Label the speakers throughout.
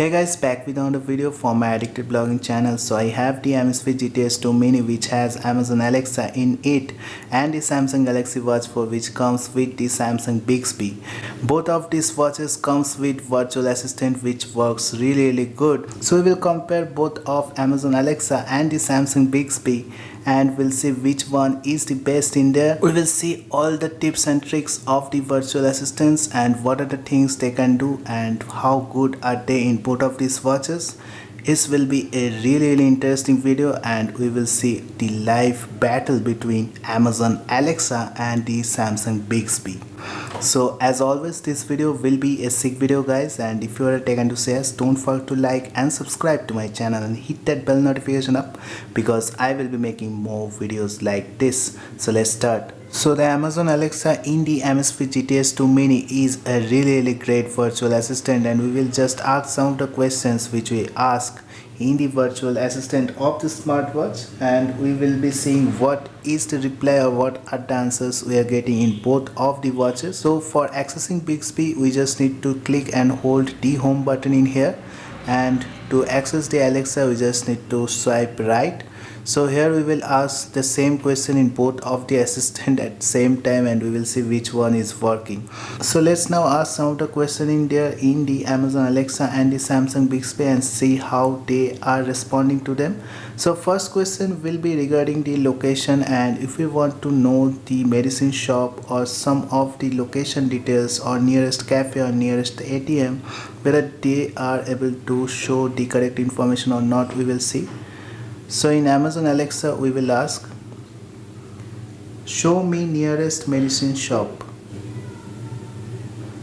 Speaker 1: Hey guys, back with another video for my addicted blogging channel. So I have the MSV GTS2 Mini which has Amazon Alexa in it and the Samsung Galaxy Watch 4 which comes with the Samsung Bixby. Both of these watches comes with virtual assistant which works really good. So we will compare both of Amazon Alexa and the Samsung Bixby and we'll see which one is the best in there. We will see all the tips and tricks of the virtual assistants and what are the things they can do and how good are they in both of these watches. This will be a really interesting video and we will see the live battle between Amazon Alexa and the Samsung Bixby. So as always, this video will be a sick video guys, and if you are a tech enthusiast, don't forget to like and subscribe to my channel and hit that bell notification up because I will be making more videos like this. So let's start. So the Amazon Alexa in the MSV GTS2 Mini is a really great virtual assistant, and we will just ask some of the questions which we ask in the virtual assistant of the smartwatch, and we will be seeing what is the reply or what are the answers we are getting in both of the watches. So for accessing Bixby, we just need to click and hold the home button in here, and to access the Alexa we just need to swipe right. So here we will ask the same question in both of the assistant at the same time and we will see which one is working. So let's now ask some of the question in there in the Amazon Alexa and the Samsung Bixby and see how they are responding to them. So first question will be regarding the location, and if we want to know the medicine shop or some of the location details or nearest cafe or nearest ATM, whether they are able to show the correct information or not, we will see. So in Amazon Alexa we will ask, show me nearest medicine shop.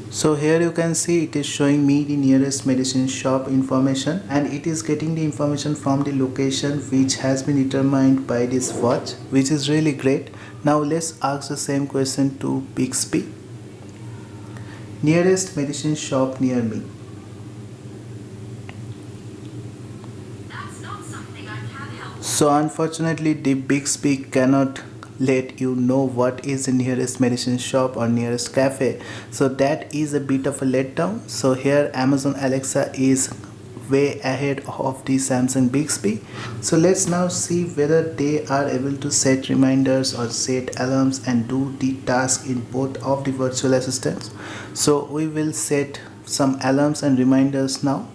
Speaker 1: So here you can see it is showing me the nearest medicine shop information, and it is getting the information from the location which has been determined by this watch, which is really great. Now let's ask the same question to Bixby. Nearest medicine shop near me. So unfortunately the Bixby cannot let you know what is the nearest medicine shop or nearest cafe, so that is a bit of a letdown. So here Amazon Alexa is way ahead of the Samsung Bixby. So let's now see whether they are able to set reminders or set alarms and do the task in both of the virtual assistants. So we will set some alarms and reminders now.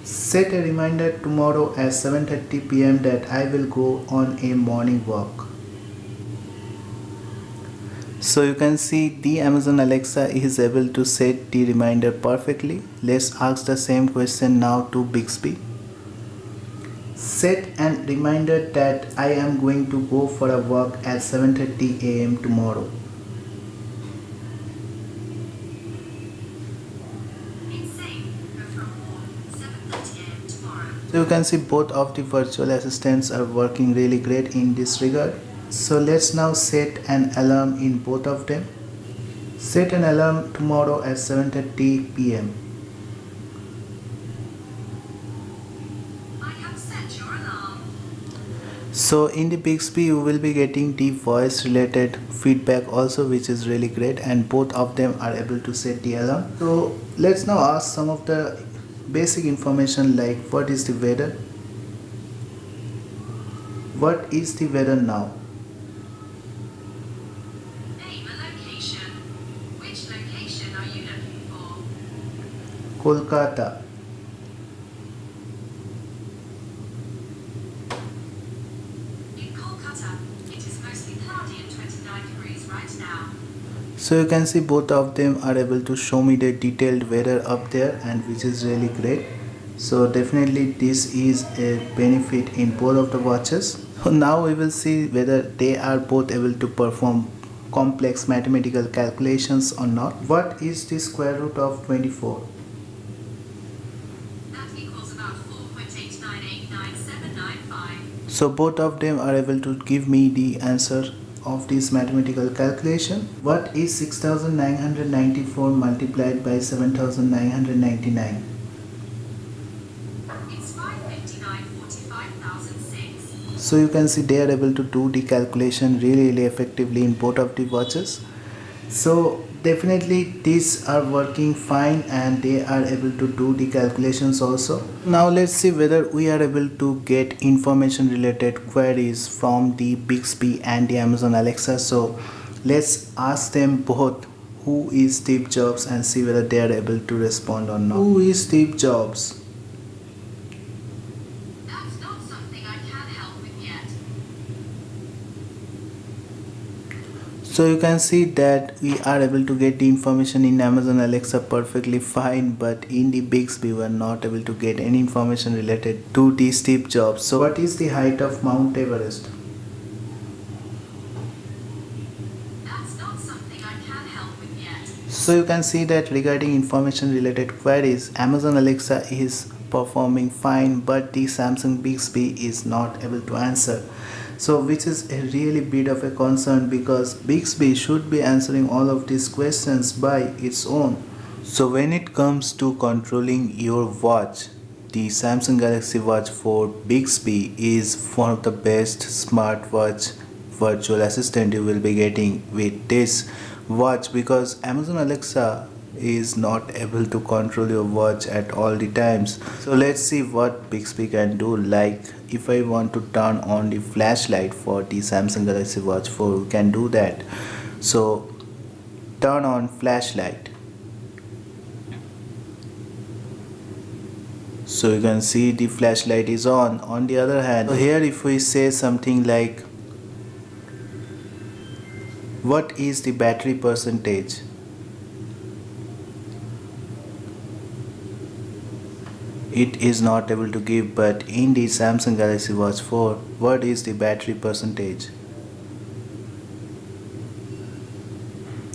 Speaker 1: Set a reminder tomorrow at 7:30 PM that I will go on a morning walk. So you can see the Amazon Alexa is able to set the reminder perfectly. Let's ask the same question now to Bixby. Set a reminder that I am going to go for a walk at 7:30 AM tomorrow. So you can see both of the virtual assistants are working really great in this regard. So let's now set an alarm in both of them. Set an alarm tomorrow at 7:30 PM.
Speaker 2: I have set your alarm.
Speaker 1: So in the Bixby you will be getting the voice related feedback also, which is really great, and both of them are able to set the alarm. So let's now ask some of the basic information like what is the weather, what is the weather now,
Speaker 2: name a location. Which location are you looking for?
Speaker 1: Kolkata.
Speaker 2: In Kolkata, it is mostly cloudy and 29 degrees right now.
Speaker 1: So you can see both of them are able to show me the detailed weather up there, and which is really great. So definitely this is a benefit in both of the watches. So now we will see whether they are both able to perform complex mathematical calculations or not. What is the square root of 24?
Speaker 2: That equals about 4.89899795.
Speaker 1: So both of them are able to give me the answer of this mathematical calculation. What is 6994 multiplied by 7999?
Speaker 2: It's 559,45,006.
Speaker 1: So you can see they are able to do the calculation really effectively in both of the watches. So definitely these are working fine and they are able to do the calculations also. Now let's see whether we are able to get information related queries from the Bixby and the Amazon Alexa. So let's ask them both who is Steve Jobs and see whether they are able to respond or not. Who is Steve Jobs?
Speaker 2: That's not something I can help with yet.
Speaker 1: So you can see that we are able to get the information in Amazon Alexa perfectly fine, but in the Bixby we are not able to get any information related to the Steve Jobs. So what is the height of Mount Everest?
Speaker 2: That's not something I can help with yet.
Speaker 1: So you can see that regarding information related queries, Amazon Alexa is performing fine, but the Samsung Bixby is not able to answer. So which is a really bit of a concern because Bixby should be answering all of these questions by its own. So when it comes to controlling your watch, the Samsung Galaxy Watch 4 Bixby is one of the best smartwatch virtual assistant you will be getting with this watch, because Amazon Alexa is not able to control your watch at all the times. So let's see what Bixby can do. Like if I want to turn on the flashlight for the Samsung Galaxy Watch 4, we can do that. So turn on flashlight. So you can see the flashlight is on. On the other hand, so here if we say something like what is the battery percentage, it is not able to give. But in the Samsung Galaxy Watch 4, what is the battery percentage?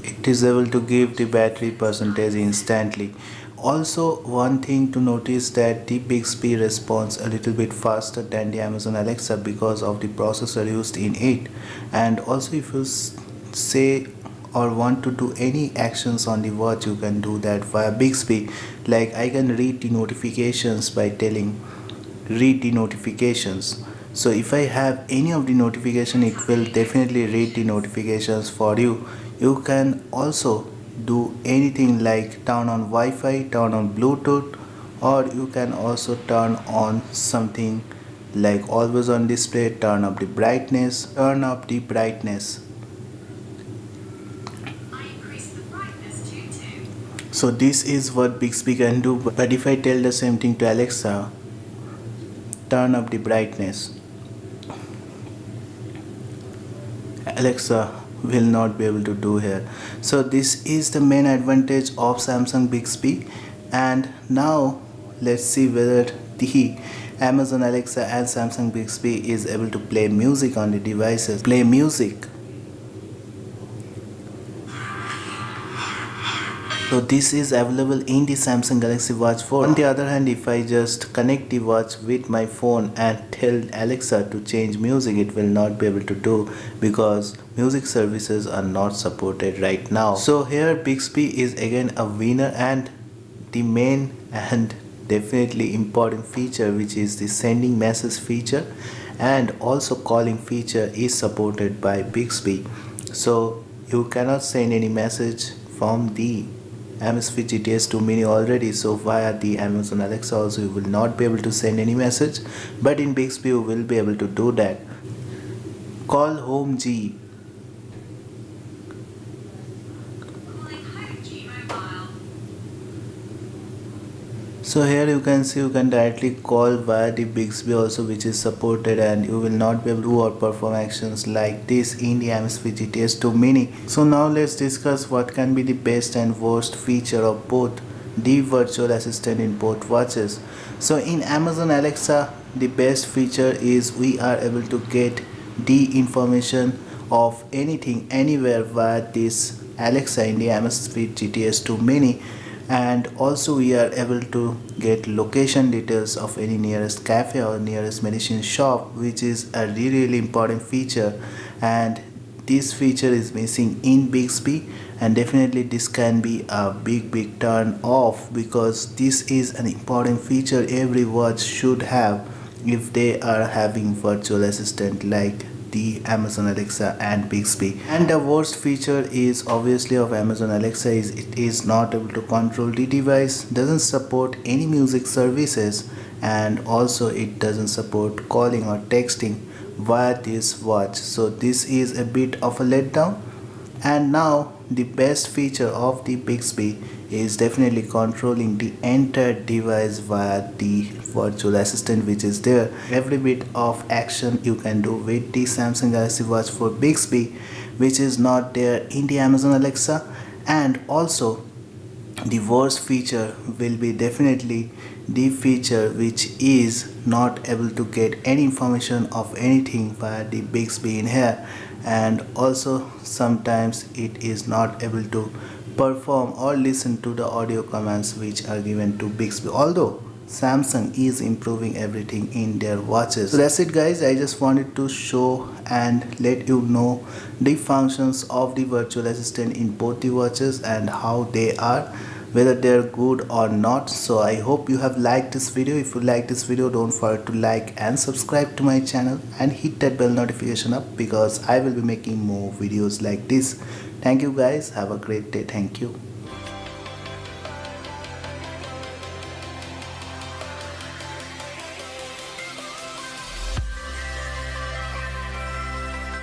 Speaker 1: It is able to give the battery percentage instantly. Also, one thing to notice that the Bixby responds a little bit faster than the Amazon Alexa because of the processor used in it. And also if you say or want to do any actions on the watch, you can do that via Bixby. Like I can read the notifications by telling read the notifications. So if I have any of the notification, it will definitely read the notifications for you. You can also do anything like turn on Wi-Fi, turn on Bluetooth, or you can also turn on something like always on display, turn up the brightness, turn up the brightness.
Speaker 2: I increased the brightness to 2.
Speaker 1: So this is what Bixby can do. But if I tell the same thing to Alexa, turn up the brightness, Alexa will not be able to do here. So this is the main advantage of Samsung Bixby. And now let's see whether the Amazon Alexa and Samsung Bixby is able to play music on the devices. Play music. So this is available in the Samsung Galaxy Watch 4. On the other hand, if I just connect the watch with my phone and tell Alexa to change music, it will not be able to do because music services are not supported right now. So here Bixby is again a winner, and the main and definitely important feature, which is the sending message feature and also calling feature, is supported by Bixby. So you cannot send any message from the Amazfit GTS2 Mini already, so via the Amazon Alexa also you will not be able to send any message, but in Bixby you will be able to do that. Call home G.
Speaker 2: Calling home G Mobile.
Speaker 1: So here you can see you can directly call via the Bixby also, which is supported, and you will not be able to do or perform actions like this in the Amazfit GTS2 Mini. So now let's discuss what can be the best and worst feature of both the virtual assistant in both watches. So in Amazon Alexa, the best feature is we are able to get the information of anything anywhere via this Alexa in the Amazfit GTS2 Mini. And also we are able to get location details of any nearest cafe or nearest medicine shop, which is a really important feature, and this feature is missing in Bixby, and definitely this can be a big turn off because this is an important feature every watch should have if they are having virtual assistant like the Amazon Alexa and Bixby. And the worst feature is obviously of Amazon Alexa is it is not able to control the device, doesn't support any music services, and also it doesn't support calling or texting via this watch. So this is a bit of a letdown. And now the best feature of the Bixby is definitely controlling the entire device via the virtual assistant which is there. Every bit of action you can do with the Samsung Galaxy Watch for Bixby, which is not there in the Amazon Alexa. And also the worst feature will be definitely the feature which is not able to get any information of anything via the Bixby in here, and also sometimes it is not able to perform or listen to the audio commands which are given to Bixby, although Samsung is improving everything in their watches. So that's it guys, I just wanted to show and let you know the functions of the virtual assistant in both the watches and how they are, whether they're good or not. So I hope you have liked this video. If you like this video, don't forget to like and subscribe to my channel and hit that bell notification up because I will be making more videos like this. Thank you guys, have a great day. Thank you.